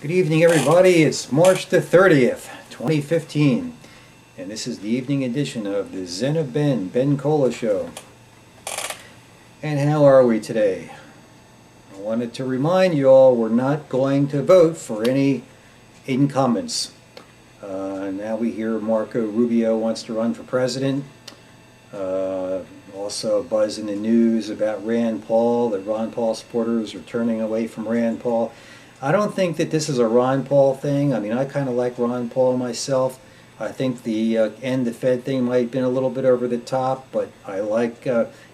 Good evening, everybody. It's March the 30th, 2015, and this is the evening edition of the Zen of Ben Cola Show. And how are we today? I wanted to remind you all we're not going to vote for any incumbents. Now we hear Marco Rubio wants to run for president. Also a buzz in the news about Rand Paul, that Ron Paul supporters are turning away from Rand Paul. I don't think that this is a Ron Paul thing. I mean, I kind of like Ron Paul myself. I think the end the Fed thing might have been a little bit over the top, but I like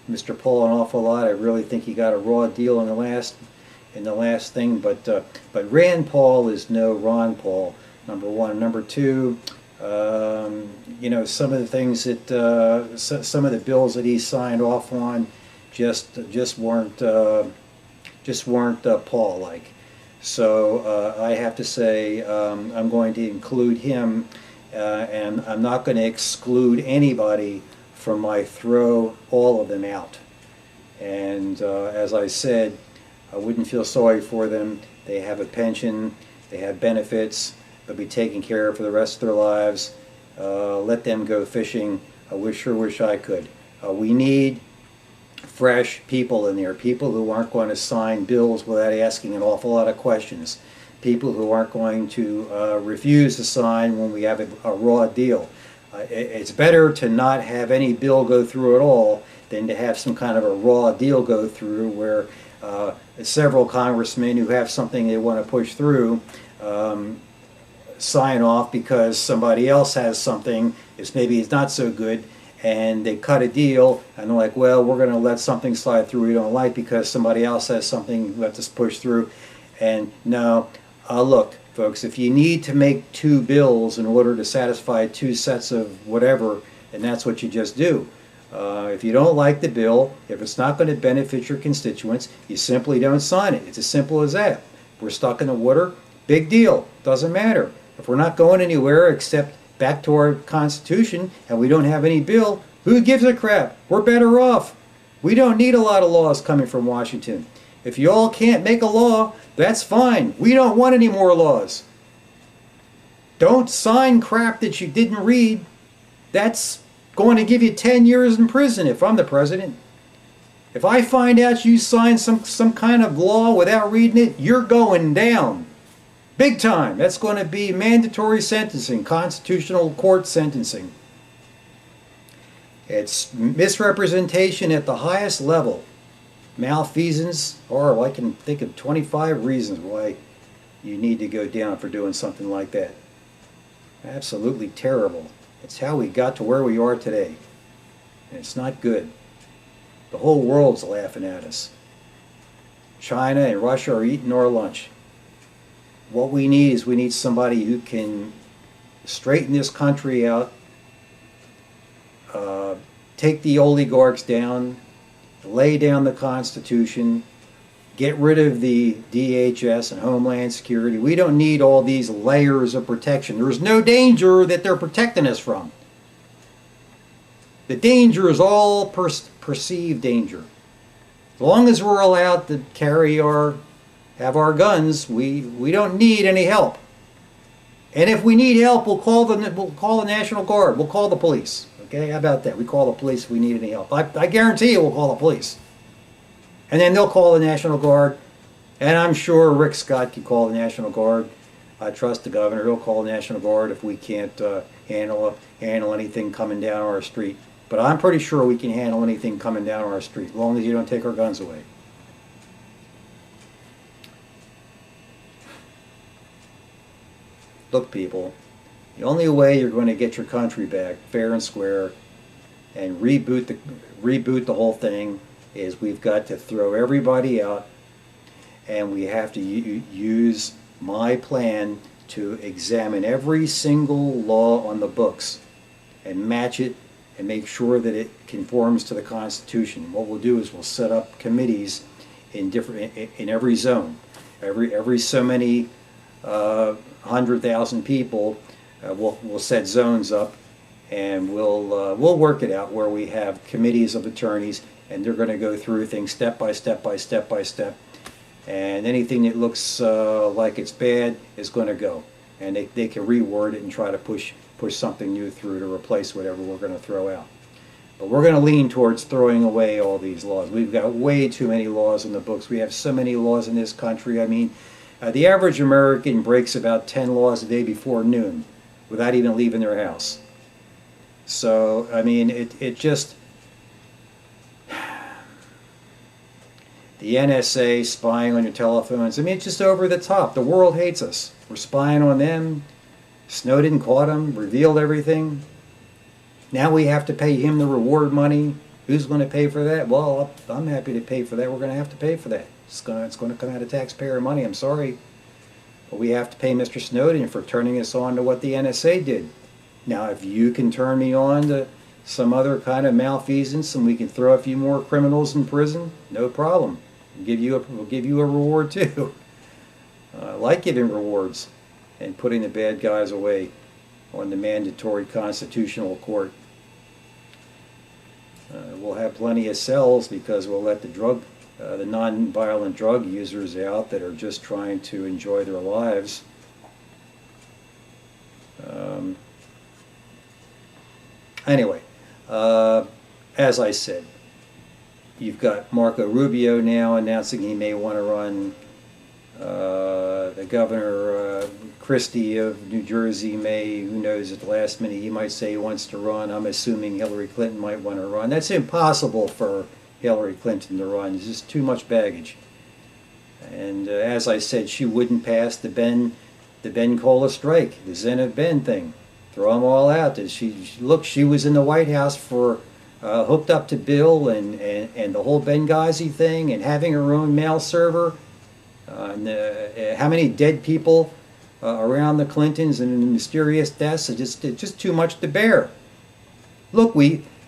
Mr. Paul an awful lot. I really think he got a raw deal in the last thing. But Rand Paul is no Ron Paul. Number one. Number two, you know, some of the things that some of the bills that he signed off on just weren't Paul-like. So I have to say I'm going to include him, and I'm not going to exclude anybody from my throw all of them out. And as I said, I wouldn't feel sorry for them. They have a pension, they have benefits, they'll be taken care of for the rest of their lives. Let them go fishing. I sure wish I could. We need fresh people in there, people who aren't going to sign bills without asking an awful lot of questions, people who aren't going to refuse to sign when we have a raw deal. It's better to not have any bill go through at all than to have some kind of a raw deal go through where several congressmen who have something they want to push through sign off because somebody else has something maybe it's not so good, and they cut a deal and they're like, well, we're going to let something slide through we don't like because somebody else has something let us push through. And no, look folks, if you need to make two bills in order to satisfy two sets of whatever, and that's what you just do. If you don't like the bill, if it's not going to benefit your constituents, you simply don't sign it. It's as simple as that. We're stuck in the water, big deal, doesn't matter. If we're not going anywhere except back to our Constitution and we don't have any bill, who gives a crap? We're better off. We don't need a lot of laws coming from Washington. If you all can't make a law, that's fine. We don't want any more laws. Don't sign crap that you didn't read. That's going to give you 10 years in prison if I'm the president. If I find out you signed some kind of law without reading it, you're going down. Big time. That's going to be mandatory sentencing, constitutional court sentencing. It's misrepresentation at the highest level. Malfeasance, or I can think of 25 reasons why you need to go down for doing something like that. Absolutely terrible. It's how we got to where we are today. And it's not good. The whole world's laughing at us. China and Russia are eating our lunch. What we need is somebody who can straighten this country out, take the oligarchs down, lay down the Constitution, get rid of the DHS and Homeland Security. We don't need all these layers of protection. There's no danger that they're protecting us from. The danger is all perceived danger. As long as we're allowed to have our guns, we don't need any help. And if we need help, we'll call the National Guard. We'll call the police. Okay, how about that? We call the police if we need any help. I guarantee you we'll call the police. And then they'll call the National Guard. And I'm sure Rick Scott could call the National Guard. I trust the governor. He'll call the National Guard if we can't handle anything coming down our street. But I'm pretty sure we can handle anything coming down our street, as long as you don't take our guns away. Look, people, the only way you're going to get your country back fair and square and reboot the whole thing is we've got to throw everybody out, and we have to use my plan to examine every single law on the books and match it and make sure that it conforms to the Constitution. What we'll do is we'll set up committees in every zone, every so many 100,000 people. We'll set zones up, and we'll work it out where we have committees of attorneys, and they're going to go through things step by step by step by step. and anything that looks like it's bad is going to go. And they can reword it and try to push something new through to replace whatever we're going to throw out. But we're going to lean towards throwing away all these laws. We've got way too many laws in the books. We have so many laws in this country. I mean, the average American breaks about 10 laws a day before noon without even leaving their house. So, I mean, it just... The NSA spying on your telephones. I mean, it's just over the top. The world hates us. We're spying on them. Snowden caught them, revealed everything. Now we have to pay him the reward money. Who's going to pay for that? Well, I'm happy to pay for that. We're going to have to pay for that. It's going to come out of taxpayer money. I'm sorry. But we have to pay Mr. Snowden for turning us on to what the NSA did. Now, if you can turn me on to some other kind of malfeasance and we can throw a few more criminals in prison, no problem. We'll give you a reward too. I like giving rewards and putting the bad guys away on the mandatory constitutional court. We'll have plenty of cells because we'll let the non-violent drug users out that are just trying to enjoy their lives. Anyway, as I said, you've got Marco Rubio now announcing he may want to run. The Governor Christie of New Jersey may, who knows, at the last minute he might say he wants to run. I'm assuming Hillary Clinton might want to run. That's impossible for Hillary Clinton to run. There's just too much baggage. And as I said, she wouldn't pass the Ben Cola strike, the Zen of Ben thing. Throw them all out. Look, she was in the White House for hooked up to Bill and the whole Benghazi thing and having her own mail server. How many dead people around the Clintons and mysterious deaths? It's just too much to bear. Look,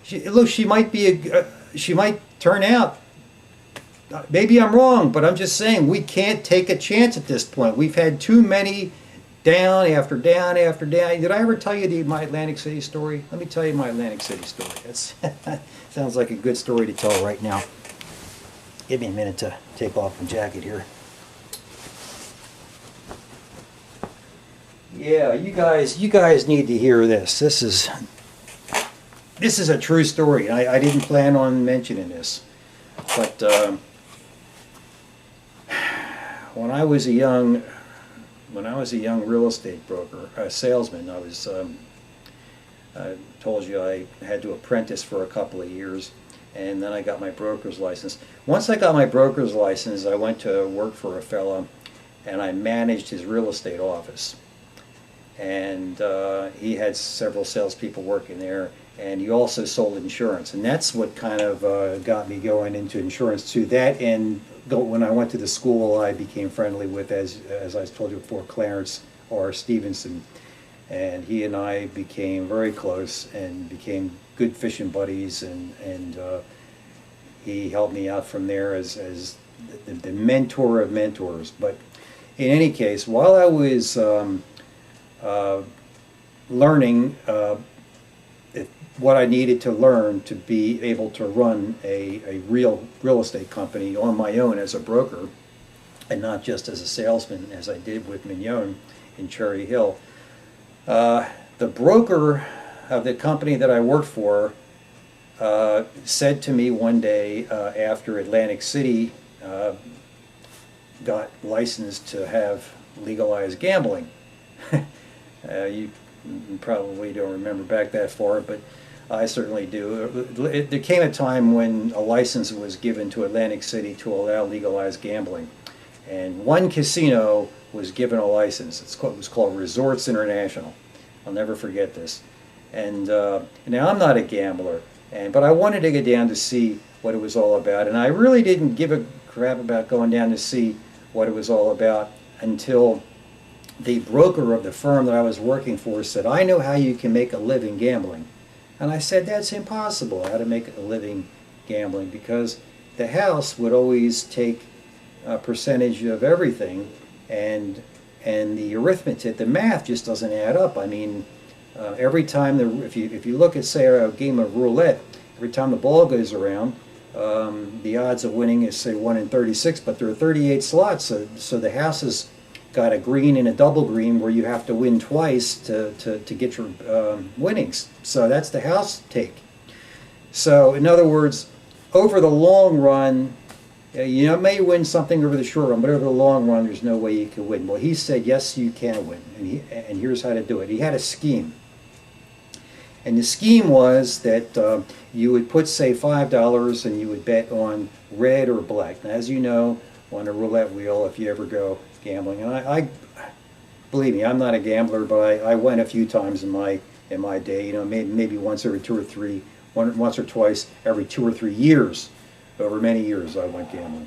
she might be she might turn out. Maybe I'm wrong, but I'm just saying we can't take a chance at this point. We've had too many down after down after down. Did I ever tell you my Atlantic City story? Let me tell you my Atlantic City story. That sounds like a good story to tell right now. Give me a minute to take off my jacket here. Yeah, you guys need to hear this. This is a true story. I didn't plan on mentioning this, but when I was a young real estate broker, a salesman, I told you I had to apprentice for a couple of years, and then I got my broker's license. Once I got my broker's license, I went to work for a fellow, and I managed his real estate office. And he had several salespeople working there, and he also sold insurance, and that's what kind of got me going into insurance too. That, and when I went to the school, I became friendly with, as I told you before, Clarence R. Stevenson, and he and I became very close and became good fishing buddies, and he helped me out from there as the mentor of mentors. But in any case, while I was learning what I needed to learn to be able to run a real estate company on my own as a broker, and not just as a salesman as I did with Mignon in Cherry Hill. The broker of the company that I worked for said to me one day after Atlantic City got licensed to have legalized gambling. You probably don't remember back that far, but I certainly do. There came a time when a license was given to Atlantic City to allow legalized gambling. And one casino was given a license. It was called Resorts International. I'll never forget this. And now I'm not a gambler, but I wanted to get down to see what it was all about. And I really didn't give a crap about going down to see what it was all about until the broker of the firm that I was working for said, "I know how you can make a living gambling." And I said, "That's impossible, how to make a living gambling, because the house would always take a percentage of everything, and the arithmetic, the math just doesn't add up. I mean, every time if you look at, say, a game of roulette, every time the ball goes around, The odds of winning is, say, 1 in 36, but there are 38 slots, so the house has got a green and a double green where you have to win twice to get your winnings. So that's the house take. So in other words, over the long run, you may win something over the short run, but over the long run, there's no way you can win. Well, he said, yes, you can win, and here's how to do it. He had a scheme. And the scheme was that you would put, say, $5 and you would bet on red or black. Now, as you know, on a roulette wheel, if you ever go gambling, and I believe me, I'm not a gambler, but I went a few times in my day. You know, maybe once every once or twice every 2 or 3 years. Over many years, I went gambling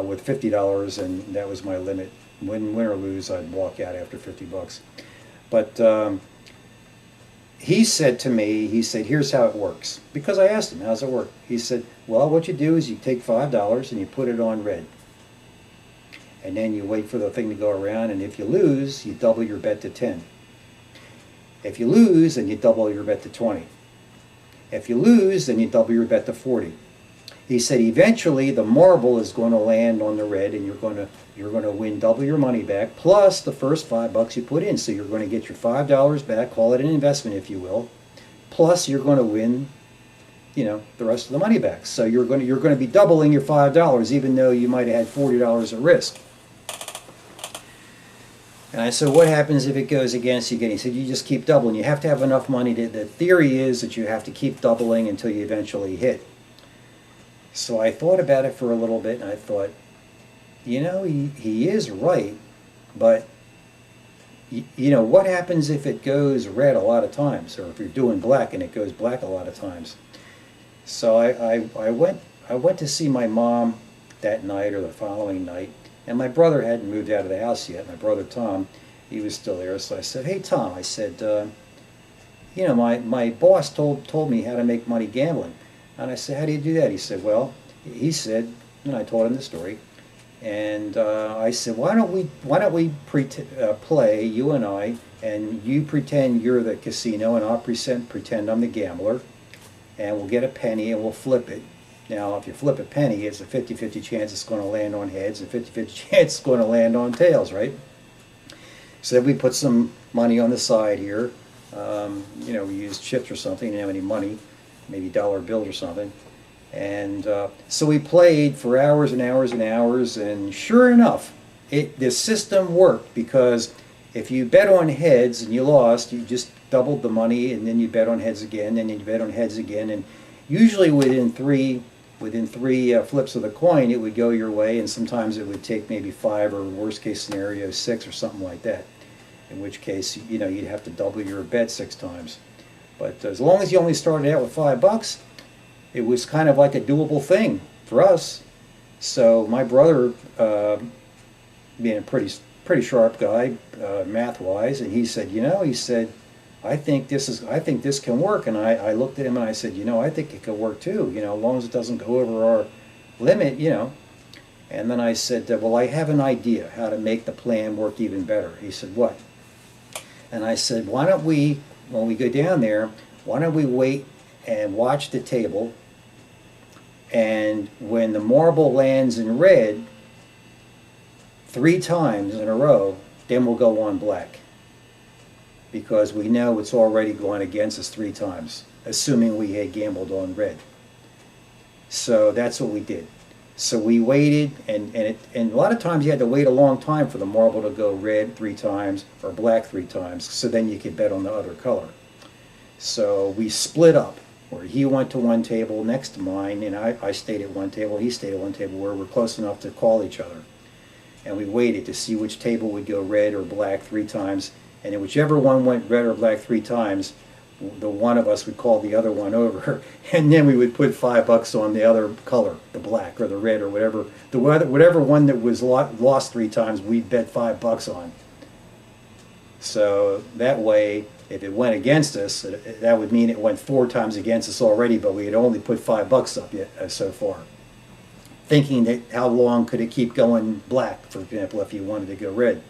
with $50, and that was my limit. Win or lose, I'd walk out after $50. But he said to me, he said, here's how it works. Because I asked him, how's it work? He said, well, what you do is you take $5 and you put it on red. And then you wait for the thing to go around, and if you lose, you double your bet to 10. If you lose, then you double your bet to 20. If you lose, then you double your bet to 40. He said eventually the marble is going to land on the red, and you're going to win double your money back plus the first $5 you put in. So you're going to get your $5 back, call it an investment if you will, plus you're going to win, you know, the rest of the money back. So you're going to be doubling your $5 even though you might have had $40 at risk. And I said, what happens if it goes against you again? He said, you just keep doubling. You have to have enough money. The theory is that you have to keep doubling until you eventually hit. So I thought about it for a little bit, and I thought, you know, he is right, but you know, what happens if it goes red a lot of times, or if you're doing black and it goes black a lot of times? So I went to see my mom that night or the following night, and my brother hadn't moved out of the house yet. My brother Tom, he was still there. So I said, hey Tom, I said, you know, my boss told me how to make money gambling. And I said, how do you do that? He said, well, he said, and I told him the story. And I said, why don't we play, you and I, and you pretend you're the casino, and I'll pretend I'm the gambler, and we'll get a penny and we'll flip it. Now, if you flip a penny, it's a 50-50 chance it's going to land on heads, and 50-50 chance it's going to land on tails, right? So then we put some money on the side here. You know, we used chips or something, didn't have any money, maybe dollar bills or something. And so we played for hours and hours and hours, and sure enough, the system worked, because if you bet on heads and you lost, you just doubled the money, and then you bet on heads again, and then you bet on heads again, and usually within three flips of the coin, it would go your way, and sometimes it would take maybe 5, or worst case scenario 6 or something like that, in which case, you know, you'd have to double your bet 6 times. But as long as you only started out with $5, it was kind of like a doable thing for us. So my brother, being a pretty sharp guy, math-wise, and he said, you know, he said, I think this can work. And I looked at him and I said, you know, I think it could work too, you know, as long as it doesn't go over our limit, you know. And then I said, well, I have an idea how to make the plan work even better. He said, what? And I said, why don't we, when we go down there, why don't we wait and watch the table, and when the marble lands in red 3 times in a row, then we'll go on black, because we know it's already going against us 3 times, assuming we had gambled on red. So that's what we did. So we waited, and a lot of times you had to wait a long time for the marble to go red 3 times or black 3 times, so then you could bet on the other color. So we split up, where he went to one table next to mine, and I stayed at one table, he stayed at one table, where we're close enough to call each other. And we waited to see which table would go red or black 3 times, and then whichever one went red or black 3 times, the one of us would call the other one over, and then we would put $5 on the other color, the black or the red or whatever. Whatever one that was lost 3 times, we'd bet $5 on. So that way, if it went against us, that would mean it went 4 times against us already, but we had only put $5 up yet so far. Thinking that how long could it keep going black, for example, if you wanted to go red.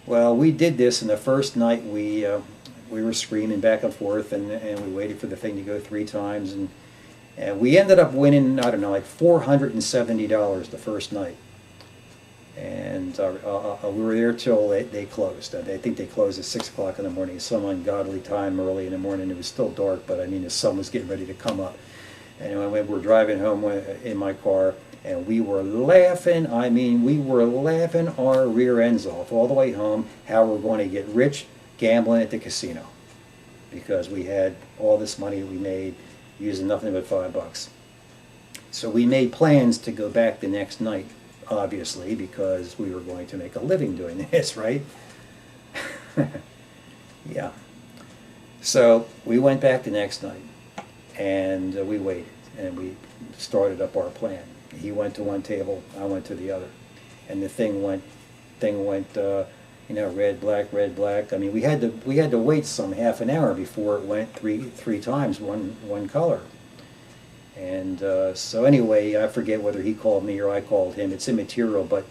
Well, we did this, and the first night we were screaming back and forth, and we waited for the thing to go 3 times, and And we ended up winning, I don't know, like $470 the first night. And we were there till they closed. I think they closed at 6 o'clock in the morning, some ungodly time early in the morning. It was still dark, but I mean the sun was getting ready to come up. And we were driving home in my car, and we were laughing. I mean, we were laughing our rear ends off all the way home, how we're going to get rich gambling at the casino. Because we had all this money we made using nothing but $5. So we made plans to go back the next night, obviously, because we were going to make a living doing this, right? Yeah. So we went back the next night, and we waited, and we started up our plan. He went to one table, I went to the other, and the thing went, you know, red, black. I mean, we had to wait some half an hour before it went three times one color. And so anyway, I forget whether he called me or I called him. It's immaterial, but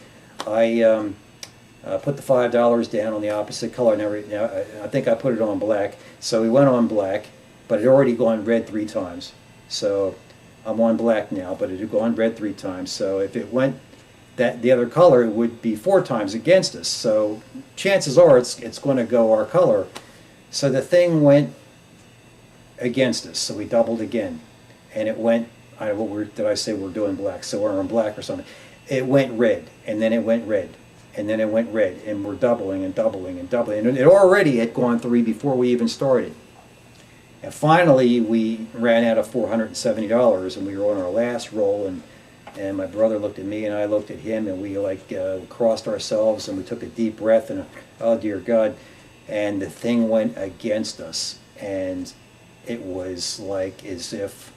I put the $5 down on the opposite color. Now I think I put it on black. So we went on black, but it had already gone red 3 times. So I'm on black now, but it had gone red 3 times. So if it went the other color, it would be 4 times against us. So chances are it's going to go our color. So the thing went against us. So we doubled again, and it went. Did I say we're doing black? So we're on black or something. It went red, and then it went red, and then it went red, and we're doubling and doubling and doubling. And it already had gone 3 before we even started. And finally, we ran out of $470, and we were on our last roll. And my brother looked at me, and I looked at him, and we crossed ourselves, and we took a deep breath, and oh dear God, and the thing went against us, and it was like as if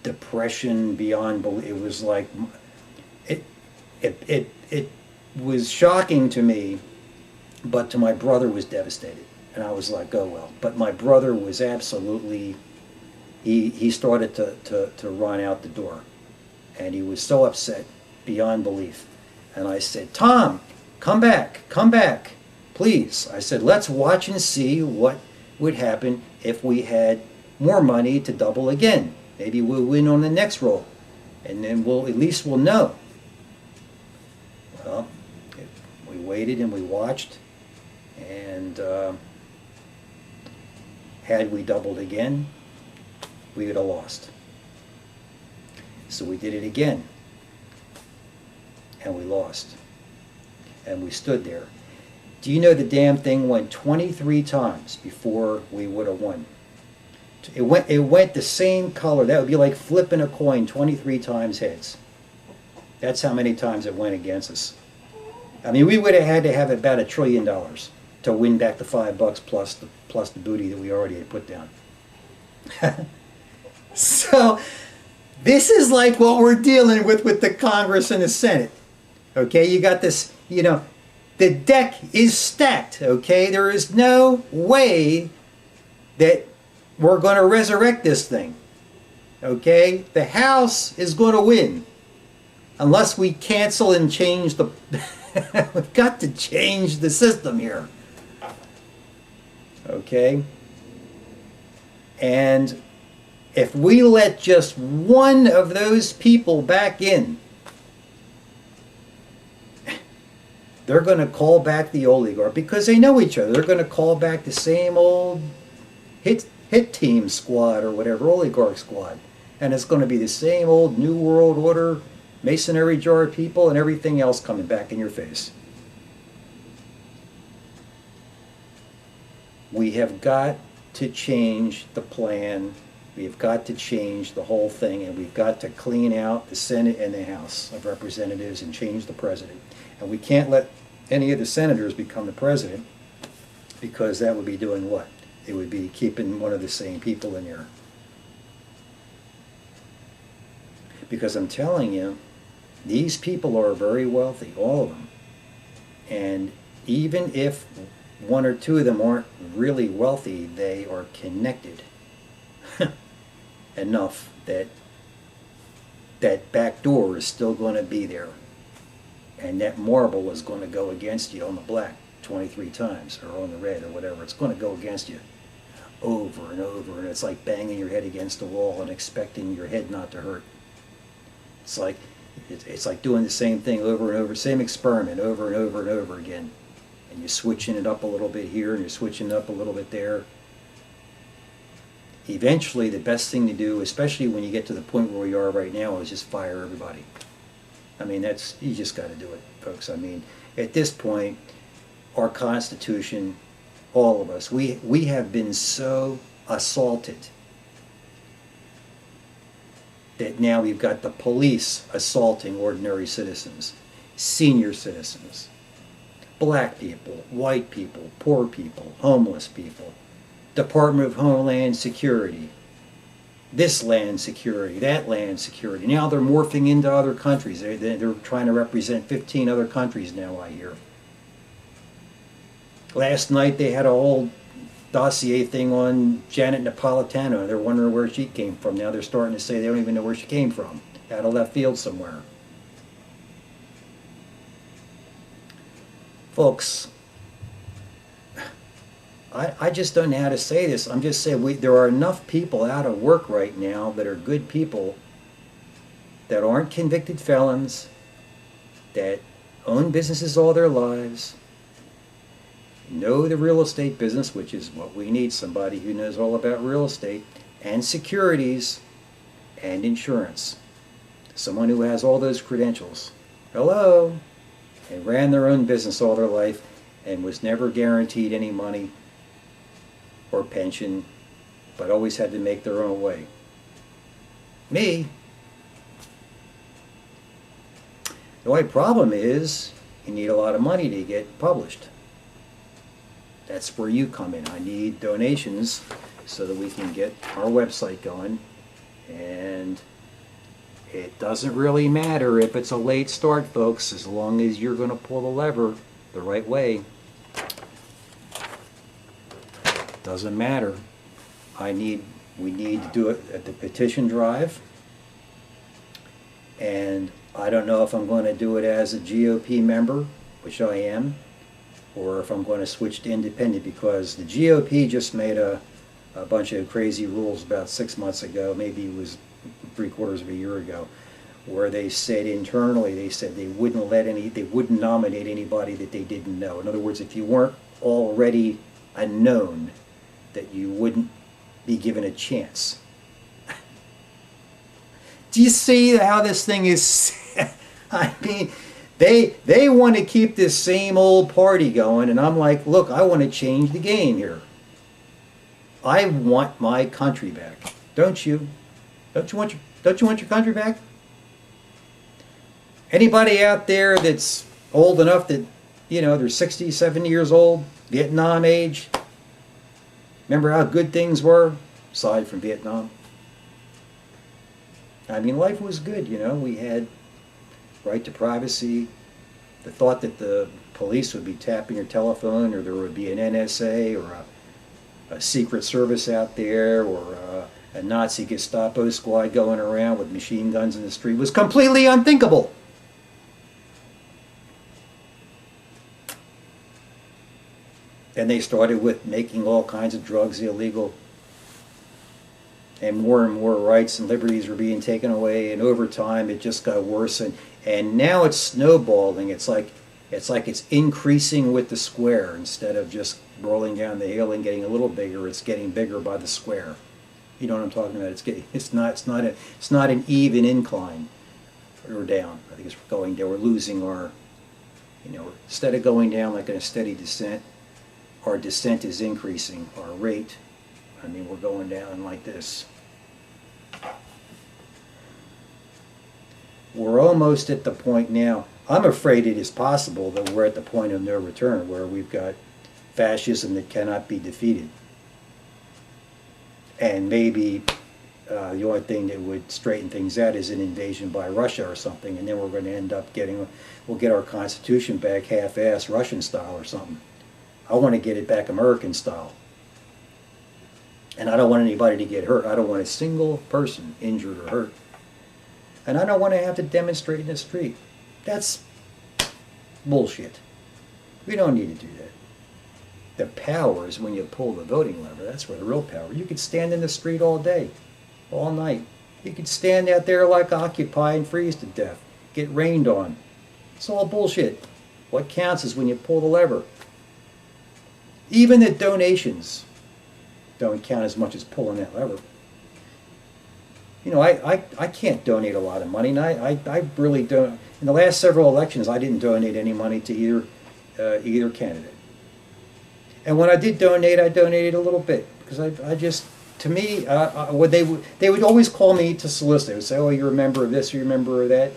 depression beyond belief. It was like it was shocking to me, but to my brother was devastated, and I was like, oh well. But my brother was absolutely. He started to run out the door, and he was so upset beyond belief. And I said, Tom, come back, please. I said, let's watch and see what would happen if we had more money to double again. Maybe we'll win on the next roll, and then at least we'll know. Well, we waited and we watched, and had we doubled again, we would have lost. So we did it again, and we lost. And we stood there. Do you know the damn thing went 23 times before we would have won? It went the same color. That would be like flipping a coin 23 times heads. That's how many times it went against us. I mean, we would have had to have about $1 trillion to win back the $5 plus the booty that we already had put down. So this is like what we're dealing with the Congress and the Senate. Okay, you got this, you know, the deck is stacked. Okay, there is no way that we're going to resurrect this thing. Okay, the House is going to win unless we cancel and change the we've got to change the system here. Okay, and if we let just one of those people back in, they're going to call back the oligarch because they know each other. They're going to call back the same old hit team squad or whatever, oligarch squad. And it's going to be the same old New World Order, masonry jar people, and everything else coming back in your face. We have got to change the plan. We've got to change the whole thing, and we've got to clean out the Senate and the House of Representatives and change the president. And we can't let any of the senators become the president, because that would be doing what? It would be keeping one of the same people in there. Because I'm telling you, these people are very wealthy, all of them. And even if 1 or 2 of them aren't really wealthy, they are connected enough that that back door is still going to be there, and that marble is going to go against you on the black 23 times, or on the red, or whatever. It's going to go against you. over and over, and it's like banging your head against the wall and expecting your head not to hurt. It's like doing the same thing over and over, same experiment over and over and over again. And you're switching it up a little bit here and you're switching it up a little bit there. Eventually, the best thing to do, especially when you get to the point where we are right now, is just fire everybody. I mean, you just got to do it, folks. I mean, at this point, our Constitution, all of us, we have been so assaulted that now we've got the police assaulting ordinary citizens, senior citizens, black people, white people, poor people, homeless people, Department of Homeland Security, this land security, that land security. Now they're morphing into other countries. They're trying to represent 15 other countries now, I hear. Last night they had a whole dossier thing on Janet Napolitano. They're wondering where she came from. Now they're starting to say they don't even know where she came from. Out of left field somewhere. Folks, I just don't know how to say this. I'm just saying there are enough people out of work right now that are good people that aren't convicted felons, that own businesses all their lives, know the real estate business, which is what we need, somebody who knows all about real estate, and securities, and insurance. Someone who has all those credentials. Hello? And ran their own business all their life and was never guaranteed any money or pension, but always had to make their own way. Me? The only problem is you need a lot of money to get published. That's where you come in. I need donations so that we can get our website going. And it doesn't really matter if it's a late start, folks, as long as you're going to pull the lever the right way. Doesn't matter. We need to do it at the petition drive. And I don't know if I'm going to do it as a GOP member, which I am, or if I'm going to switch to independent, because the GOP just made a bunch of crazy rules about 6 months ago, maybe it was 3/4 of a year ago, where they said internally, they said they wouldn't nominate anybody that they didn't know. In other words, if you weren't already a known, that you wouldn't be given a chance. Do you see how this thing is? I mean, they want to keep this same old party going, and I'm like, look, I want to change the game here. I want my country back. Don't you? Don't you want your country back? Anybody out there that's old enough that, you know, they're 60, 70 years old, Vietnam age? Remember how good things were, aside from Vietnam? I mean, life was good, you know. We had right to privacy. The thought that the police would be tapping your telephone, or there would be an NSA or a secret service out there, or a Nazi Gestapo squad going around with machine guns in the street was completely unthinkable. And they started with making all kinds of drugs illegal. And more rights and liberties were being taken away, and over time it just got worse, and now it's snowballing. It's like it's increasing with the square instead of just rolling down the hill and getting a little bigger. It's getting bigger by the square. You know what I'm talking about? It's not an even incline or down. I think it's going down. We're losing our, you know, instead of going down like in a steady descent, our descent is increasing. Our rate, I mean, we're going down like this. We're almost at the point now. I'm afraid it is possible that we're at the point of no return, where we've got fascism that cannot be defeated. And maybe the only thing that would straighten things out is an invasion by Russia or something, and then we're going to end up we'll get our Constitution back half-assed Russian style or something. I want to get it back American style. And I don't want anybody to get hurt. I don't want a single person injured or hurt. And I don't want to have to demonstrate in the street. That's bullshit. We don't need to do that. The power is when you pull the voting lever. That's where the real power. You could stand in the street all day, all night. You could stand out there like Occupy and freeze to death, get rained on. It's all bullshit. What counts is when you pull the lever. Even the donations don't count as much as pulling that lever. You know, I can't donate a lot of money, and I really don't. In the last several elections, I didn't donate any money to either candidate. And when I did donate, I donated a little bit because I just, to me, they would always call me to solicit. They would say, "Oh, you're a member of this, you're a member of that.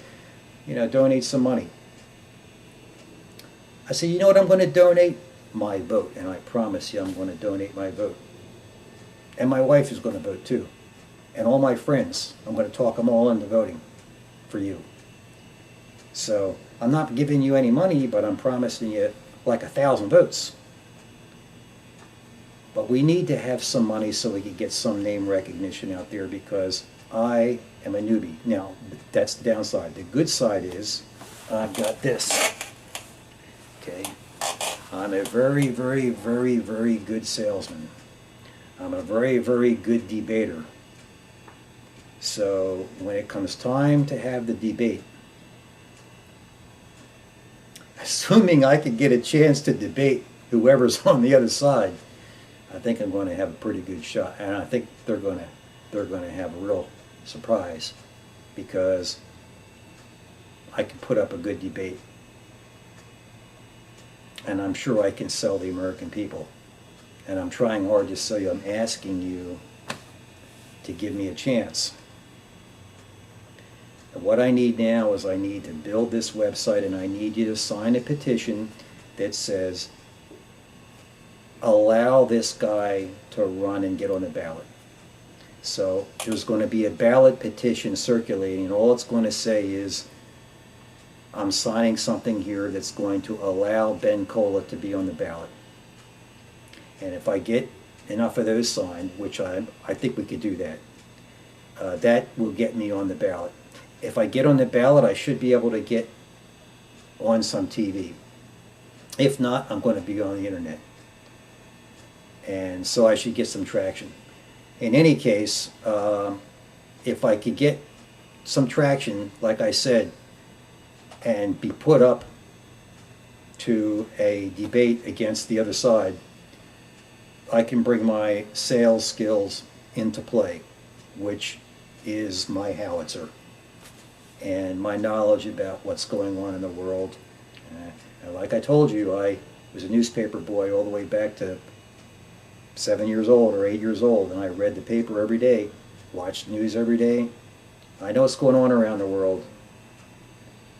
You know, donate some money." I said, "You know what I'm going to donate? My vote, and I promise you, I'm going to donate my vote. And my wife is going to vote too, and all my friends. I'm going to talk them all into voting for you. So I'm not giving you any money, but I'm promising you like 1,000 votes." But we need to have some money so we can get some name recognition out there, because I am a newbie. Now, that's the downside. The good side is I've got this. Okay? I'm a very, very, very, very good salesman. I'm a very, very good debater. So when it comes time to have the debate, assuming I could get a chance to debate whoever's on the other side, I think I'm going to have a pretty good shot, and I think they're going to have a real surprise, because I can put up a good debate, and I'm sure I can sell the American people. And I'm trying hard to sell you. I'm asking you to give me a chance. And what I need now is I need to build this website, and I need you to sign a petition that says, allow this guy to run and get on the ballot. So there's going to be a ballot petition circulating, and all it's going to say is, I'm signing something here that's going to allow Ben Cola to be on the ballot. And if I get enough of those signed, which I think we could do that, that will get me on the ballot. If I get on the ballot, I should be able to get on some TV. If not, I'm going to be on the internet. And so I should get some traction. In any case, if I could get some traction, like I said, and be put up to a debate against the other side, I can bring my sales skills into play, which is my howitzer, and my knowledge about what's going on in the world. And like I told you, I was a newspaper boy all the way back to 7 years old or 8 years old, and I read the paper every day, watched the news every day. I know what's going on around the world.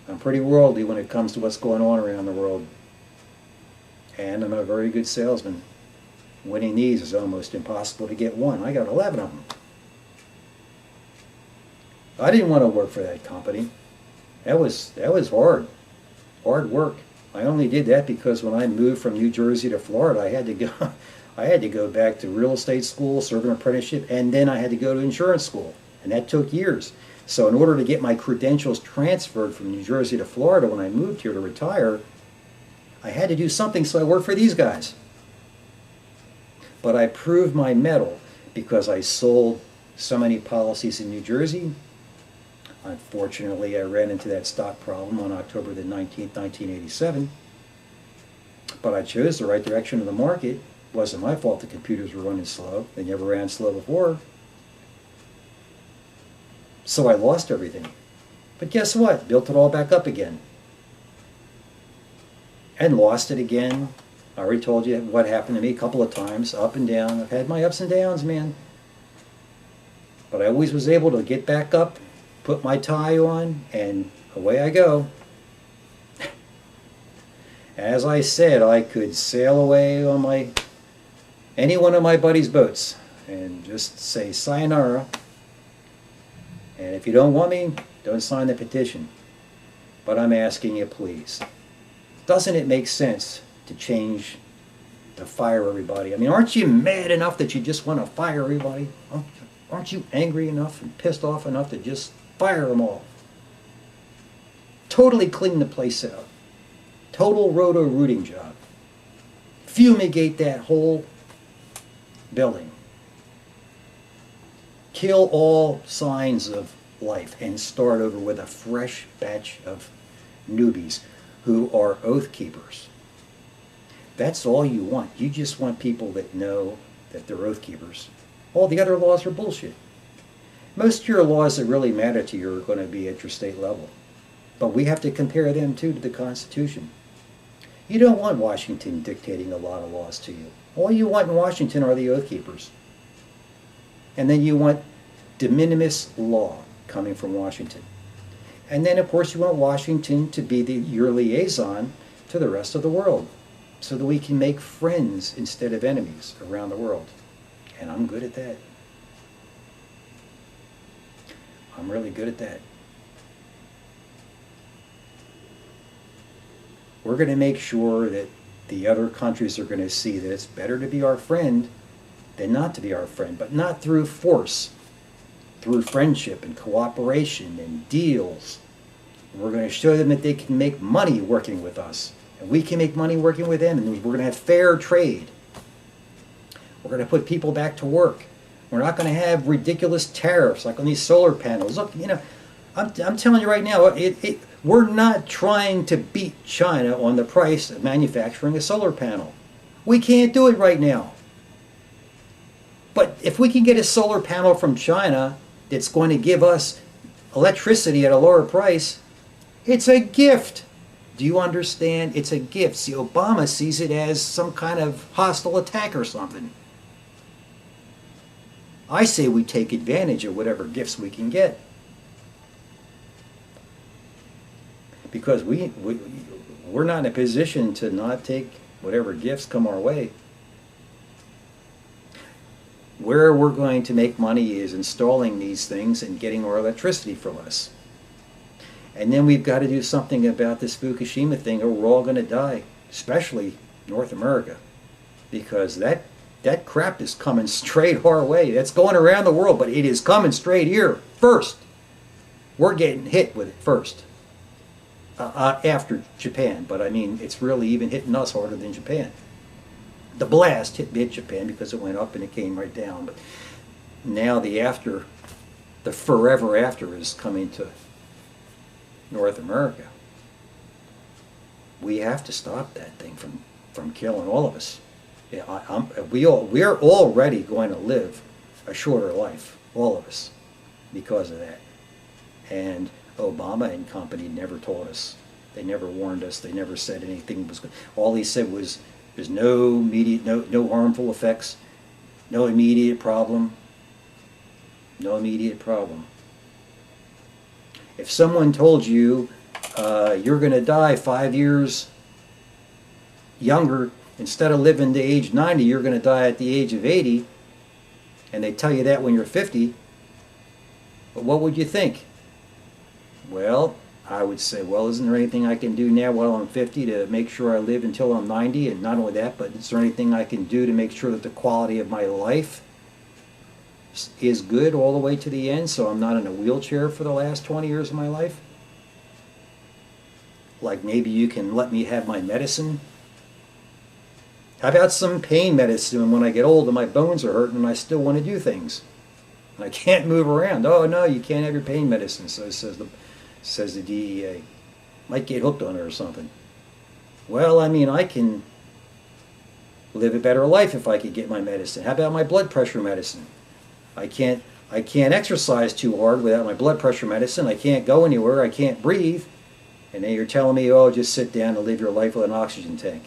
I'm pretty worldly when it comes to what's going on around the world. And I'm a very good salesman. Winning these is almost impossible to get one. I got 11 of them. I didn't want to work for that company. That was hard work. I only did that because when I moved from New Jersey to Florida, I had to go back to real estate school, serve an apprenticeship, and then I had to go to insurance school, and that took years. So in order to get my credentials transferred from New Jersey to Florida when I moved here to retire, I had to do something, so I worked for these guys. But I proved my mettle because I sold so many policies in New Jersey. Unfortunately, I ran into that stock problem on October the 19th, 1987. But I chose the right direction of the market. It wasn't my fault the computers were running slow. They never ran slow before. So I lost everything. But guess what? Built it all back up again. And lost it again. I already told you what happened to me a couple of times, up and down. I've had my ups and downs, man. But I always was able to get back up, put my tie on, and away I go. As I said, I could sail away on any one of my buddies' boats and just say sayonara. And if you don't want me, don't sign the petition. But I'm asking you, please. Doesn't it make sense to change, to fire everybody? I mean, aren't you mad enough that you just want to fire everybody? Aren't you angry enough and pissed off enough to just fire them all? Totally clean the place out. Total roto-rooting job. fumigate that whole building. Kill all signs of life and start over with a fresh batch of newbies who are oath keepers. That's all you want. You just want people that know that they're oath keepers. All the other laws are bullshit. Most of your laws that really matter to you are going to be at your state level. But we have to compare them too to the Constitution. You don't want Washington dictating a lot of laws to you. All you want in Washington are the oath keepers. And then you want de minimis law coming from Washington. And then, of course, you want Washington to be your liaison to the rest of the world so that we can make friends instead of enemies around the world. And I'm good at that. I'm really good at that. We're going to make sure that the other countries are going to see that it's better to be our friend than not to be our friend, but not through force, through friendship and cooperation and deals. We're going to show them that they can make money working with us, and we can make money working with them, and we're going to have fair trade. We're going to put people back to work. We're not going to have ridiculous tariffs like on these solar panels. Look, you know, I'm telling you right now, we're not trying to beat China on the price of manufacturing a solar panel. We can't do it right now. But if we can get a solar panel from China that's going to give us electricity at a lower price, it's a gift. Do you understand? It's a gift. See, Obama sees it as some kind of hostile attack or something. I say we take advantage of whatever gifts we can get. Because we're not in a position to not take whatever gifts come our way. Where we're going to make money is installing these things and getting our electricity from us. And then we've got to do something about this Fukushima thing or we're all going to die, especially North America. Because that crap is coming straight our way. That's going around the world, but it is coming straight here first. We're getting hit with it first. After Japan, but I mean, it's really even hitting us harder than Japan. The blast hit Japan because it went up and it came right down, but now the forever after is coming to North America. We have to stop that thing from killing all of us. Yeah, we are already going to live a shorter life, all of us, because of that. And Obama and company never told us. They never warned us. They never said anything was good. All he said was there's no harmful effects, no immediate problem. No immediate problem. If someone told you you're going to die 5 years younger, instead of living to age 90, you're going to die at the age of 80, and they tell you that when you're 50, but what would you think? Well, I would say, well, isn't there anything I can do now while I'm 50 to make sure I live until I'm 90? And not only that, but is there anything I can do to make sure that the quality of my life is good all the way to the end so I'm not in a wheelchair for the last 20 years of my life? Like maybe you can let me have my medicine? How about some pain medicine when I get old and my bones are hurting and I still want to do things? And I can't move around. Oh, no, you can't have your pain medicine, so says the DEA. Might get hooked on it or something. Well, I mean, I can live a better life if I could get my medicine. How about my blood pressure medicine? I can't exercise too hard without my blood pressure medicine. I can't go anywhere. I can't breathe. And then you're telling me, oh, just sit down and live your life with an oxygen tank.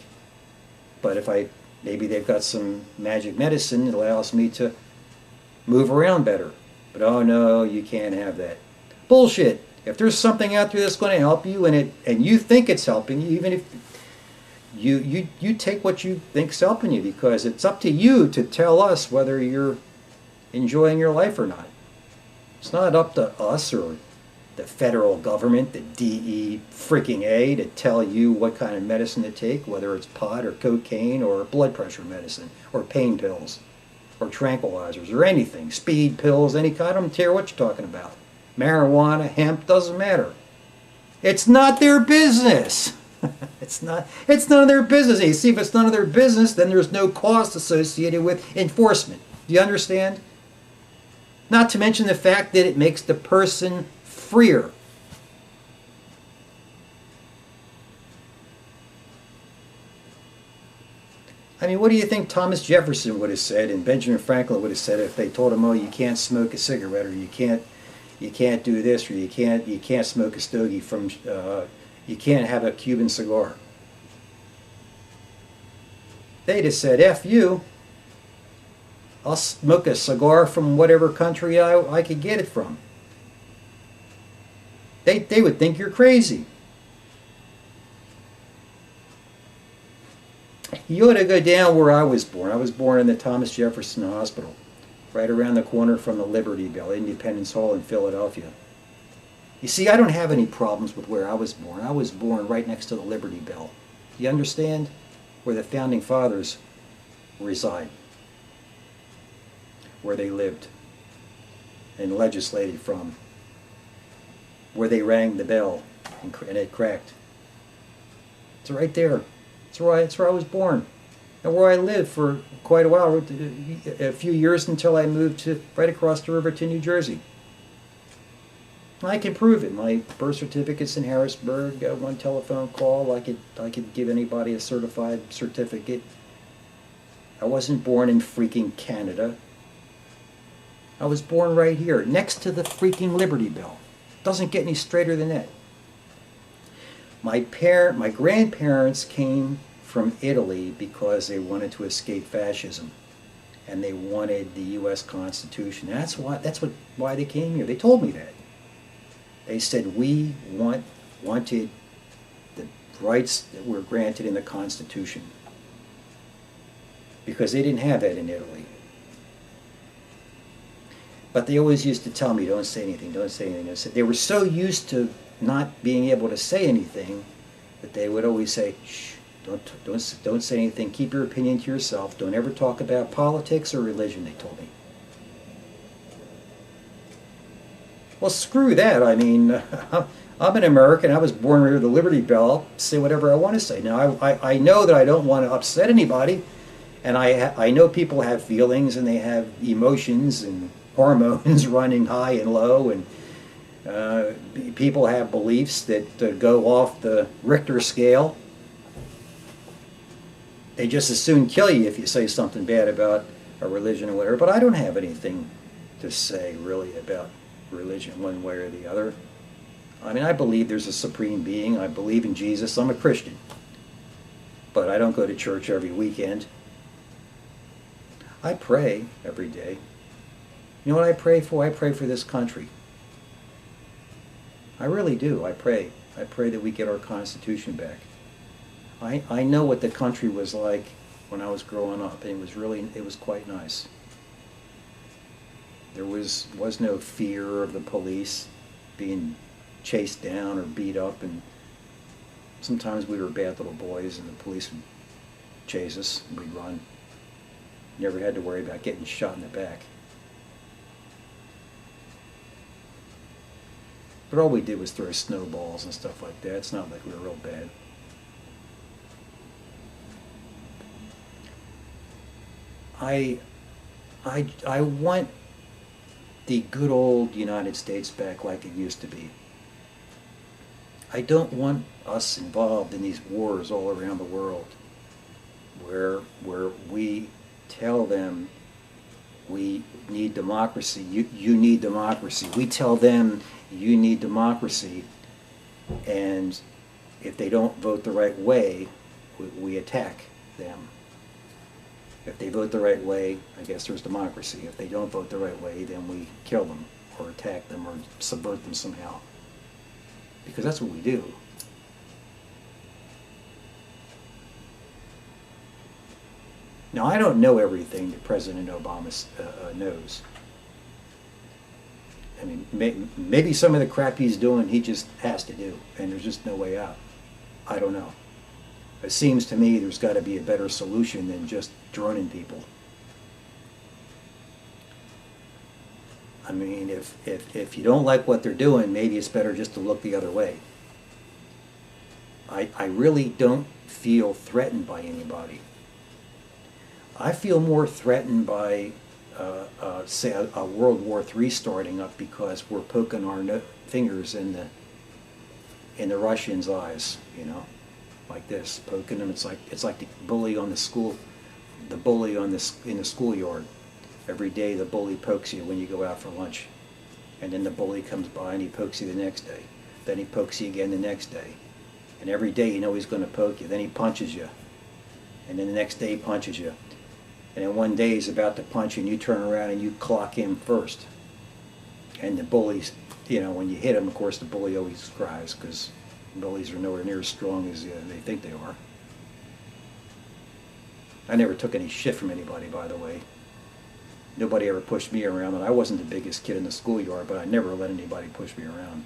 But if maybe they've got some magic medicine that allows me to move around better. But oh no, you can't have that. Bullshit. If there's something out there that's going to help you and you think it's helping you, even if you take what you think's helping you, because it's up to you to tell us whether you're enjoying your life or not. It's not up to us or the federal government, the DE freaking A, to tell you what kind of medicine to take, whether it's pot or cocaine or blood pressure medicine or pain pills or tranquilizers or anything, speed pills, any kind. I don't care what you're talking about. Marijuana, hemp, doesn't matter. It's not their business. It's It's none of their business. You see, if it's none of their business, then there's no cost associated with enforcement. Do you understand? Not to mention the fact that it makes the person freer. I mean, what do you think Thomas Jefferson would have said and Benjamin Franklin would have said if they told him, "Oh, you can't smoke a cigarette, or you can't do this, or you can't smoke a stogie from, you can't have a Cuban cigar"? They'd have said, "F you. I'll smoke a cigar from whatever country I could get it from." They would think you're crazy. You ought to go down where I was born. I was born in the Thomas Jefferson Hospital, right around the corner from the Liberty Bell, Independence Hall in Philadelphia. You see, I don't have any problems with where I was born. I was born right next to the Liberty Bell. You understand? Where the Founding Fathers reside, where they lived and legislated from, where they rang the bell and it cracked. It's right there. It's where I was born, and where I lived for quite a while, a few years until I moved to right across the river to New Jersey. I can prove it. My birth certificate's in Harrisburg. Got one telephone call. I could give anybody a certified certificate. I wasn't born in freaking Canada. I was born right here, next to the freaking Liberty Bell. Doesn't get any straighter than that. My grandparents came from Italy because they wanted to escape fascism, and they wanted the U.S. Constitution. That's why they came here. They told me that. They said we wanted the rights that were granted in the Constitution, because they didn't have that in Italy. But they always used to tell me, "Don't say anything, don't say anything." They were so used to not being able to say anything that they would always say, "Shh, don't say anything. Keep your opinion to yourself. Don't ever talk about politics or religion," they told me. Well, screw that. I mean, I'm an American. I was born near the Liberty Bell. I'll say whatever I want to say. Now, I know that I don't want to upset anybody, and I know people have feelings and they have emotions and hormones running high and low, and people have beliefs that go off the Richter scale. They just as soon kill you if you say something bad about a religion or whatever. But I don't have anything to say really about religion one way or the other. I mean, I believe there's a supreme being. I believe in Jesus. I'm a Christian. But I don't go to church every weekend. I pray every day. You know what I pray for? I pray for this country. I really do. I pray. I pray that we get our Constitution back. I know what the country was like when I was growing up, and it was quite nice. There was no fear of the police being chased down or beat up, and sometimes we were bad little boys and the police would chase us and we'd run. Never had to worry about getting shot in the back. But all we did was throw snowballs and stuff like that. It's not like we were real bad. I want the good old United States back like it used to be. I don't want us involved in these wars all around the world where we tell them we need democracy. You need democracy. We tell them you need democracy, and if they don't vote the right way, we attack them. If they vote the right way, I guess there's democracy. If they don't vote the right way, then we kill them or attack them or subvert them somehow. Because that's what we do. Now, I don't know everything that President Obama knows. I mean, maybe some of the crap he's doing he just has to do, and there's just no way out. I don't know. It seems to me there's got to be a better solution than just droning people. I mean, if you don't like what they're doing, maybe it's better just to look the other way. I really don't feel threatened by anybody. I feel more threatened by, say, a World War III starting up because we're poking our fingers in the Russians' eyes, you know, like this, poking them. It's like the bully on the bully on in the schoolyard. Every day the bully pokes you when you go out for lunch, and then the bully comes by and he pokes you the next day. Then he pokes you again the next day, and every day you know he's going to poke you. Then he punches you, and then the next day he punches you. And then one day he's about to punch you and you turn around and you clock him first. And the bullies, you know, when you hit him, of course, the bully always cries because bullies are nowhere near as strong as they think they are. I never took any shit from anybody, by the way. Nobody ever pushed me around, and I wasn't the biggest kid in the schoolyard, but I never let anybody push me around.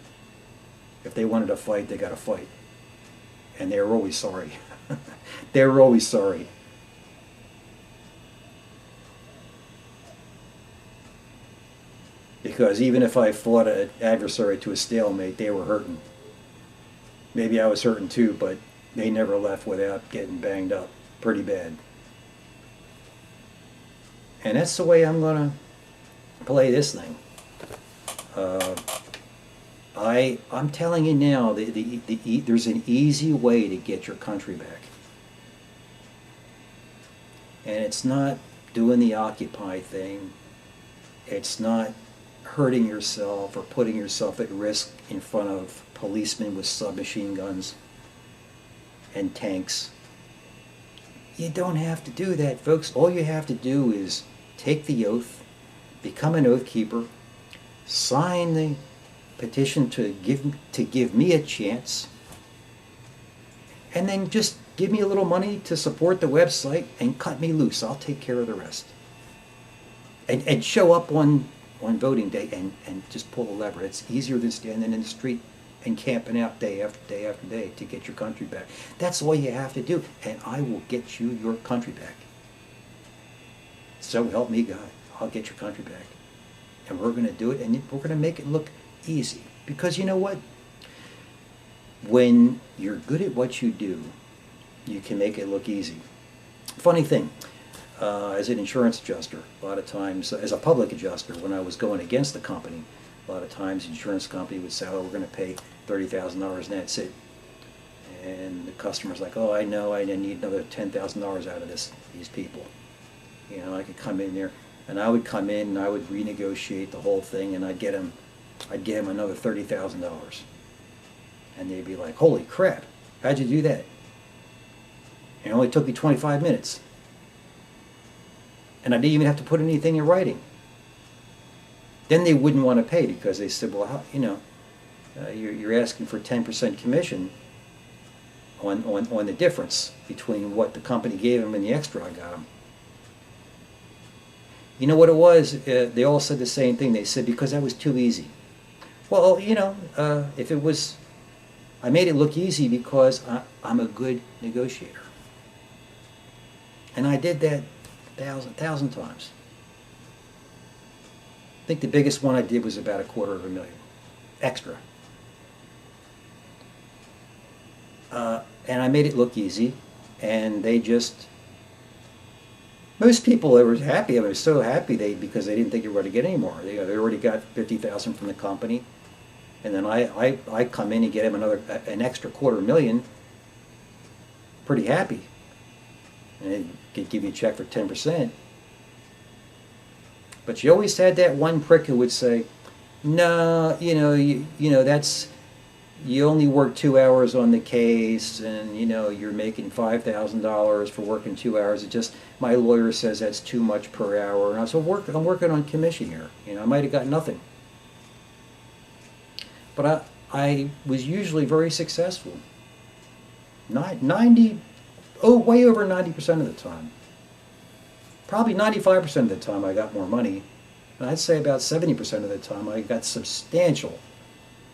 If they wanted to fight, they got to fight. And they were always sorry. They were always sorry. Because even if I fought an adversary to a stalemate, they were hurting. Maybe I was hurting too, but they never left without getting banged up pretty bad. And that's the way I'm going to play this thing. I'm telling you now, there's an easy way to get your country back. And it's not doing the Occupy thing. It's not hurting yourself or putting yourself at risk in front of policemen with submachine guns and tanks. You don't have to do that, folks. All you have to do is take the oath, become an oath keeper, sign the petition to give me a chance, and then just give me a little money to support the website and cut me loose. I'll take care of the rest. And show up on voting day and just pull the lever. It's easier than standing in the street and camping out day after day after day to get your country back. That's all you have to do, and I will get you your country back. So help me God, I'll get your country back. And we're going to do it, and we're going to make it look easy. Because you know what? When you're good at what you do, you can make it look easy. Funny thing, as an insurance adjuster, a lot of times, as a public adjuster, when I was going against the company, a lot of times the insurance company would say, oh, we're going to pay $30,000 and that's it. And the customer's like, oh, I know, I need another $10,000 out of these people. You know, I could come in there, and I would come in and I would renegotiate the whole thing, and I'd get him another $30,000. And they'd be like, holy crap, how'd you do that? And it only took me 25 minutes. And I didn't even have to put anything in writing. Then they wouldn't want to pay because they said, well, how, you know, you're asking for 10% commission on the difference between what the company gave them and the extra I got them. You know what it was? They all said the same thing. They said, because that was too easy. Well, you know, if it was, I made it look easy because I'm a good negotiator. And I did that thousand times. I think the biggest one I did was about $250,000 extra. And I made it look easy, and they just, most people were happy. I was so happy because they didn't think they were going to get any more. They already got $50,000 from the company, and then I come in and get them an extra $250,000. Pretty happy. And they could give you a check for 10%. But you always had that one prick who would say, no, you know that's, you only work 2 hours on the case, and you know you're making $5,000 for working 2 hours. It just, my lawyer says that's too much per hour. And I said, I'm working on commission here. You know, I might have got nothing, but I was usually very successful. Way over 90% of the time. Probably 95% of the time I got more money. And I'd say about 70% of the time I got substantial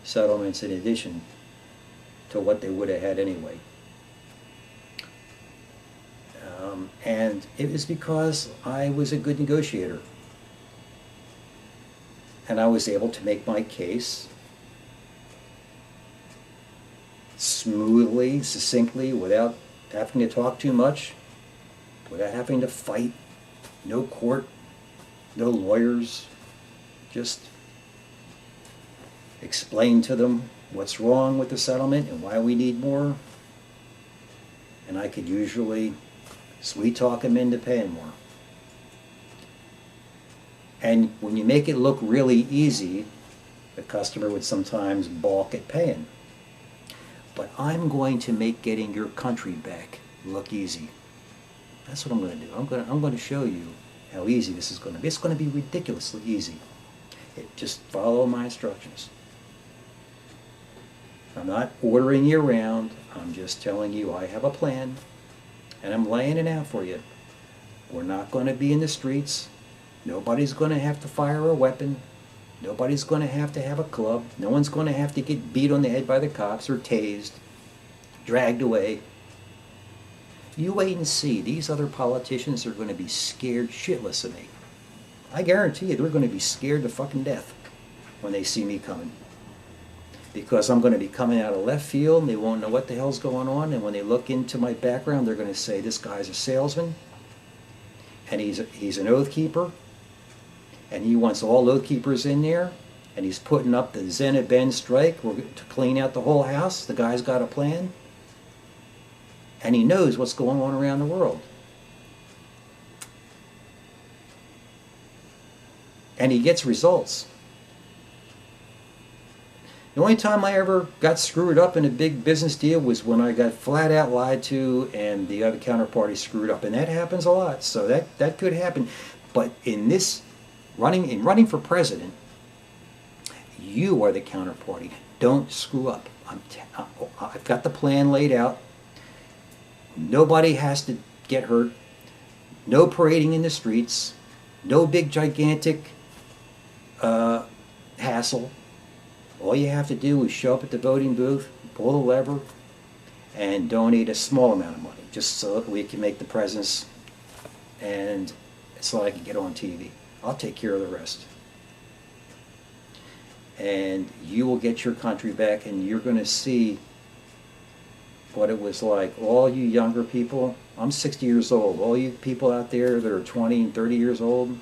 settlements in addition to what they would have had anyway. And it was because I was a good negotiator. And I was able to make my case smoothly, succinctly, without having to talk too much, without having to fight. No court, no lawyers. Just explain to them what's wrong with the settlement and why we need more. And I could usually sweet talk them into paying more. And when you make it look really easy, the customer would sometimes balk at paying. But I'm going to make getting your country back look easy. That's what I'm going to do. I'm going to show you how easy this is going to be. It's going to be ridiculously easy. Just follow my instructions. I'm not ordering you around. I'm just telling you I have a plan, and I'm laying it out for you. We're not going to be in the streets. Nobody's going to have to fire a weapon. Nobody's going to have a club. No one's going to have to get beat on the head by the cops or tased, dragged away. You wait and see. These other politicians are going to be scared shitless of me. I guarantee you they're going to be scared to fucking death when they see me coming. Because I'm going to be coming out of left field and they won't know what the hell's going on. And when they look into my background, they're going to say, this guy's a salesman. And he's an oath keeper. And he wants all oath keepers in there. And he's putting up the Zenit Ben strike to clean out the whole house. The guy's got a plan. And he knows what's going on around the world. And he gets results. The only time I ever got screwed up in a big business deal was when I got flat out lied to and the other counterparty screwed up. And that happens a lot, so that could happen. But in this running for president, you are the counterparty. Don't screw up. I've got the plan laid out. Nobody has to get hurt. No parading in the streets. No big gigantic hassle. All you have to do is show up at the voting booth, pull the lever, and donate a small amount of money, just so that we can make the presence, and so I can get on TV. I'll take care of the rest. And you will get your country back, and you're going to see what it was like. All you younger people, I'm 60 years old, all you people out there that are 20 and 30 years old,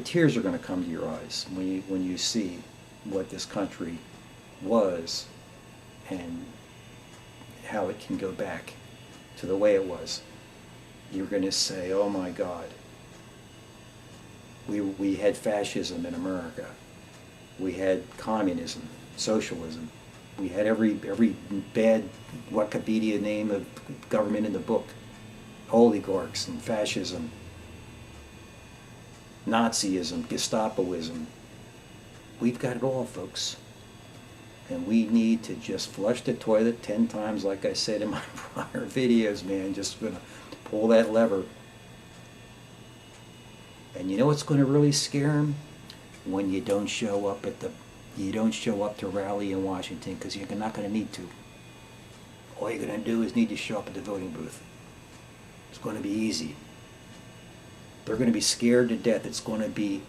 tears are going to come to your eyes when you see what this country was and how it can go back to the way it was. You're going to say, oh my God, we had fascism in America. We had communism, socialism. We had every bad Wikipedia name of government in the book. Oligarchs and fascism. Nazism, Gestapoism. We've got it all, folks. And we need to just flush the toilet 10 times, like I said in my prior videos, man. Just gonna pull that lever. And you know what's going to really scare them? When you don't show up to rally in Washington, because you're not going to need to. All you're going to do is need to show up at the voting booth. It's going to be easy. They're going to be scared to death. It's going to be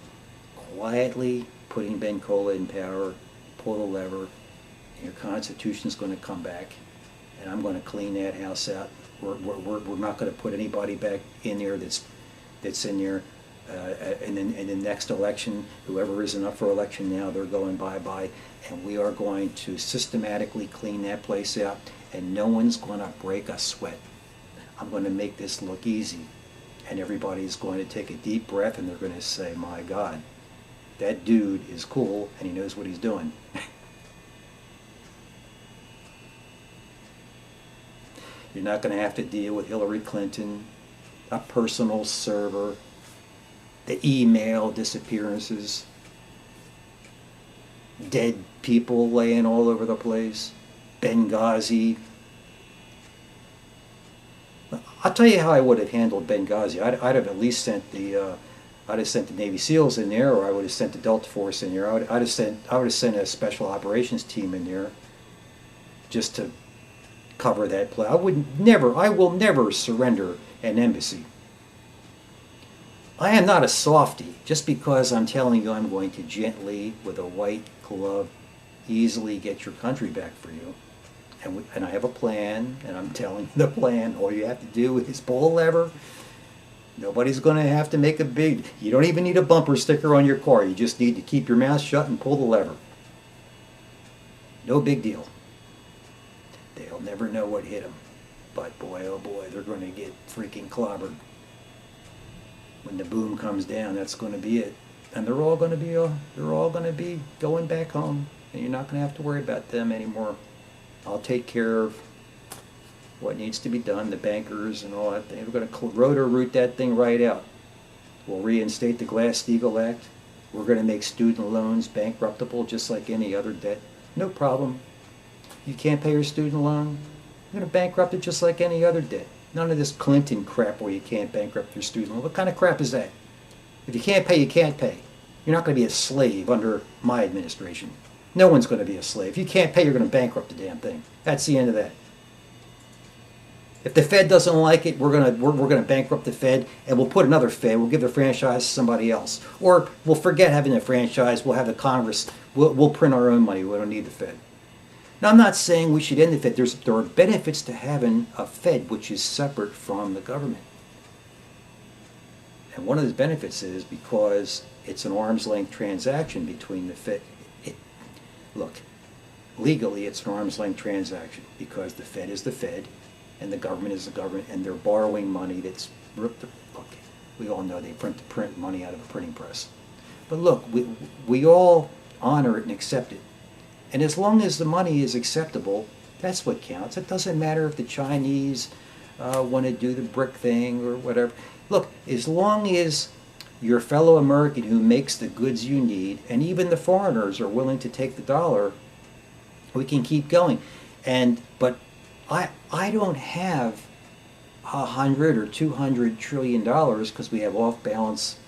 quietly putting Ben Cola in power, pull the lever, and your Constitution's going to come back, and I'm going to clean that house out. We're not going to put anybody back in there that's in there. And then in the next election, whoever isn't up for election now, they're going bye-bye. And we are going to systematically clean that place out, and no one's going to break a sweat. I'm going to make this look easy. And everybody's going to take a deep breath and they're going to say, my God, that dude is cool and he knows what he's doing. You're not going to have to deal with Hillary Clinton, a personal server, the email disappearances, dead people laying all over the place, Benghazi. I'll tell you how I would have handled Benghazi. I'd have at least sent the Navy SEALs in there, or I would have sent the Delta Force in there. I would have sent a special operations team in there, just to cover that play. I will never surrender an embassy. I am not a softie. Just because I'm telling you I'm going to gently, with a white glove, easily get your country back for you. And I have a plan, and I'm telling you the plan. All you have to do is pull a lever. Nobody's going to have to make a big... You don't even need a bumper sticker on your car. You just need to keep your mouth shut and pull the lever. No big deal. They'll never know what hit them. But boy, oh boy, they're going to get freaking clobbered. When the boom comes down, that's going to be it. And they're all going to be going back home. And you're not going to have to worry about them anymore. I'll take care of what needs to be done, the bankers and all that thing. We're going to root that thing right out. We'll reinstate the Glass-Steagall Act. We're going to make student loans bankruptable just like any other debt. No problem. You can't pay your student loan, you're going to bankrupt it just like any other debt. None of this Clinton crap where you can't bankrupt your student loan. What kind of crap is that? If you can't pay, you can't pay. You're not going to be a slave under my administration. No one's going to be a slave. If you can't pay, you're going to bankrupt the damn thing. That's the end of that. If the Fed doesn't like it, we're going to bankrupt the Fed, and we'll put another Fed. We'll give the franchise to somebody else, or we'll forget having a franchise. We'll have the Congress. We'll print our own money. We don't need the Fed. Now, I'm not saying we should end the Fed. There are benefits to having a Fed which is separate from the government, and one of the benefits is because it's an arm's length transaction between the Fed. Look, legally, it's an arm's length transaction because the Fed is the Fed. And the government is the government, and they're borrowing money that's... Look, we all know they print money out of a printing press. But look, we all honor it and accept it. And as long as the money is acceptable, that's what counts. It doesn't matter if the Chinese want to do the brick thing or whatever. Look, as long as your fellow American who makes the goods you need, and even the foreigners are willing to take the dollar, we can keep going. But I don't have $100 or $200 trillion because we have off-balance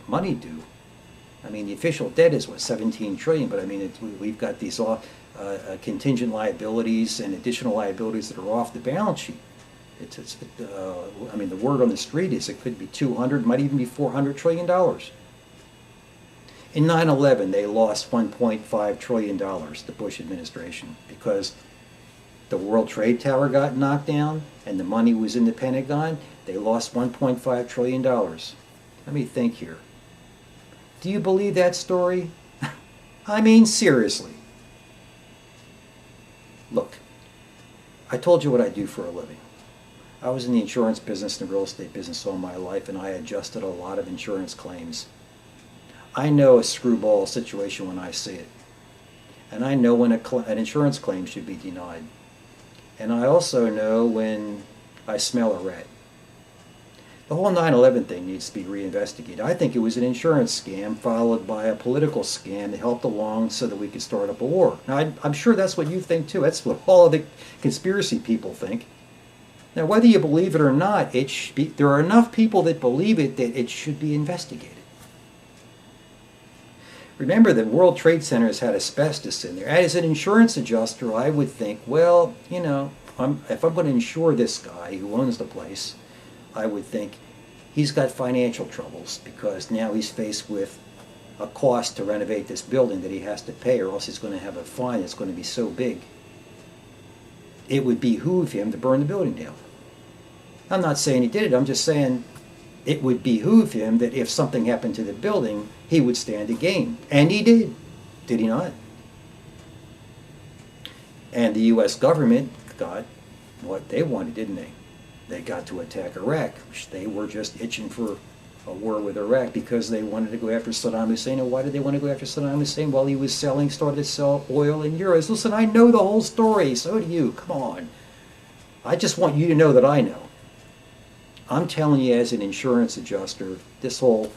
money due. I mean, the official debt is what, 17 trillion, but I mean, we've got these contingent liabilities and additional liabilities that are off the balance sheet. I mean, the word on the street is it could be 200, might even be $400 trillion. In 9/11, they lost $1.5 trillion, the Bush administration, because the World Trade Tower got knocked down and the money was in the Pentagon. They lost $1.5 trillion. Let me think here. Do you believe that story? I mean, seriously. Look, I told you what I do for a living. I was in the insurance business and the real estate business all my life, and I adjusted a lot of insurance claims. I know a screwball situation when I see it. And I know when an insurance claim should be denied. And I also know when I smell a rat. The whole 9/11 thing needs to be reinvestigated. I think it was an insurance scam followed by a political scam that helped along so that we could start up a war. Now, I'm sure that's what you think too. That's what all of the conspiracy people think. Now, whether you believe it or not, there are enough people that believe it that it should be investigated. Remember that World Trade Center has had asbestos in there. As an insurance adjuster, I would think, well, you know, if I'm going to insure this guy who owns the place, I would think he's got financial troubles because now he's faced with a cost to renovate this building that he has to pay, or else he's going to have a fine that's going to be so big. It would behoove him to burn the building down. I'm not saying he did it. I'm just saying it would behoove him that if something happened to the building, he would stand to gain. And he did. Did he not? And the U.S. government got what they wanted, didn't they? They got to attack Iraq, which they were just itching for a war with Iraq because they wanted to go after Saddam Hussein. And why did they want to go after Saddam Hussein? Well, he was started to sell oil in euros. Listen, I know the whole story. So do you. Come on. I just want you to know that I know. I'm telling you as an insurance adjuster, this whole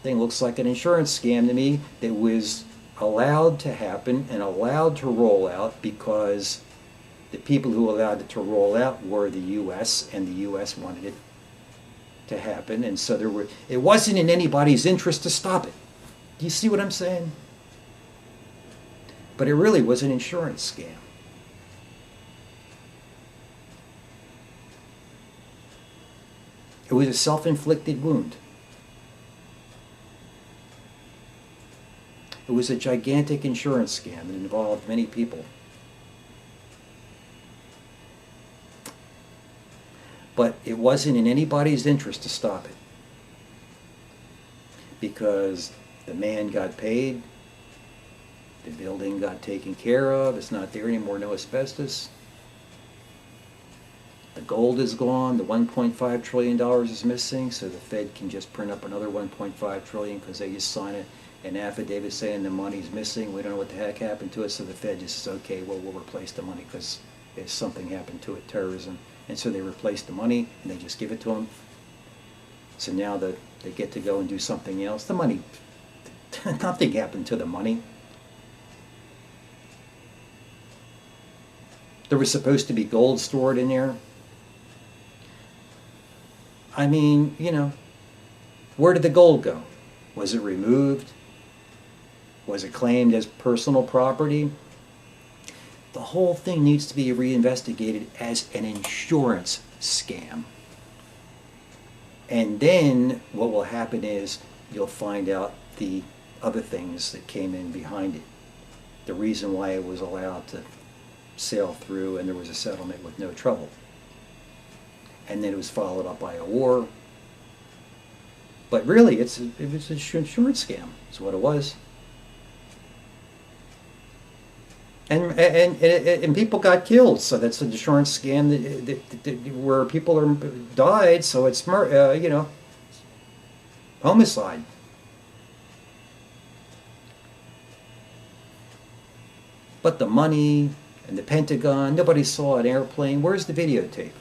thing looks like an insurance scam to me that was allowed to happen and allowed to roll out because the people who allowed it to roll out were the U.S. and the U.S. wanted it to happen, and so it wasn't in anybody's interest to stop it. Do you see what I'm saying? But it really was an insurance scam. It was a self-inflicted wound. It was a gigantic insurance scam that involved many people. But it wasn't in anybody's interest to stop it, because the man got paid, the building got taken care of, it's not there anymore, no asbestos. The gold is gone, the $1.5 trillion is missing, so the Fed can just print up another $1.5 trillion because they just sign an affidavit saying the money's missing, we don't know what the heck happened to it, so the Fed just says, okay, well, we'll replace the money because something happened to it, terrorism. And so they replace the money and they just give it to them. So now that they get to go and do something else, the money, nothing happened to the money. There was supposed to be gold stored in there. I mean, you know, where did the gold go? Was it removed? Was it claimed as personal property? The whole thing needs to be reinvestigated as an insurance scam. And then what will happen is you'll find out the other things that came in behind it. The reason why it was allowed to sail through and there was a settlement with no trouble. And then it was followed up by a war. But really, it was an insurance scam. That's what it was. And people got killed, so that's an insurance scam where people died. So it's you know, homicide. But the money and the Pentagon, nobody saw an airplane. Where's the videotape?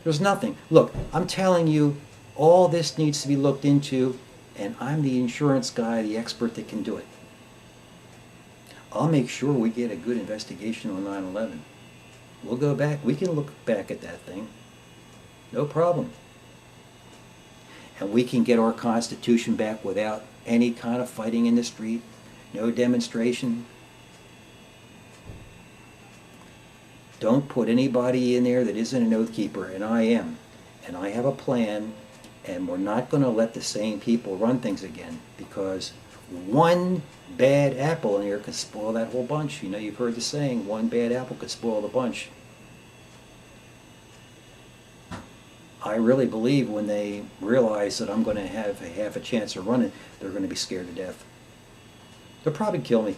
There's nothing. Look, I'm telling you, all this needs to be looked into, and I'm the insurance guy, the expert that can do it. I'll make sure we get a good investigation on 9/11. We'll go back. We can look back at that thing. No problem. And we can get our Constitution back without any kind of fighting in the street. No demonstration. Don't put anybody in there that isn't an oath keeper, and I am. And I have a plan, and we're not going to let the same people run things again, because one bad apple in here could spoil that whole bunch. You know, you've heard the saying, one bad apple could spoil the bunch. I really believe when they realize that I'm going to have a chance of running, they're going to be scared to death. They'll probably kill me.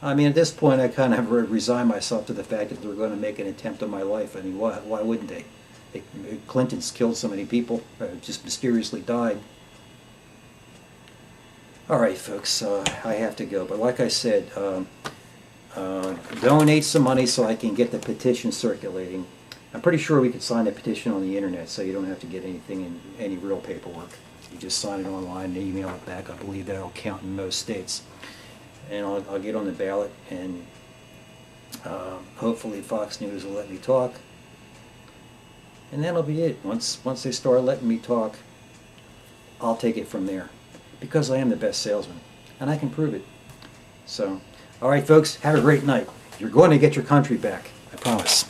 I mean, at this point, I kind of resign myself to the fact that they're going to make an attempt on my life. I mean, why wouldn't they? Clinton's killed so many people, just mysteriously died. All right, folks, I have to go. But like I said, donate some money so I can get the petition circulating. I'm pretty sure we could sign the petition on the internet, so you don't have to get anything in any real paperwork. You just sign it online and email it back. I believe that'll count in most states. And I'll get on the ballot, and hopefully Fox News will let me talk. And that'll be it. Once they start letting me talk, I'll take it from there. Because I am the best salesman, and I can prove it. So, all right, folks, have a great night. You're going to get your country back, I promise.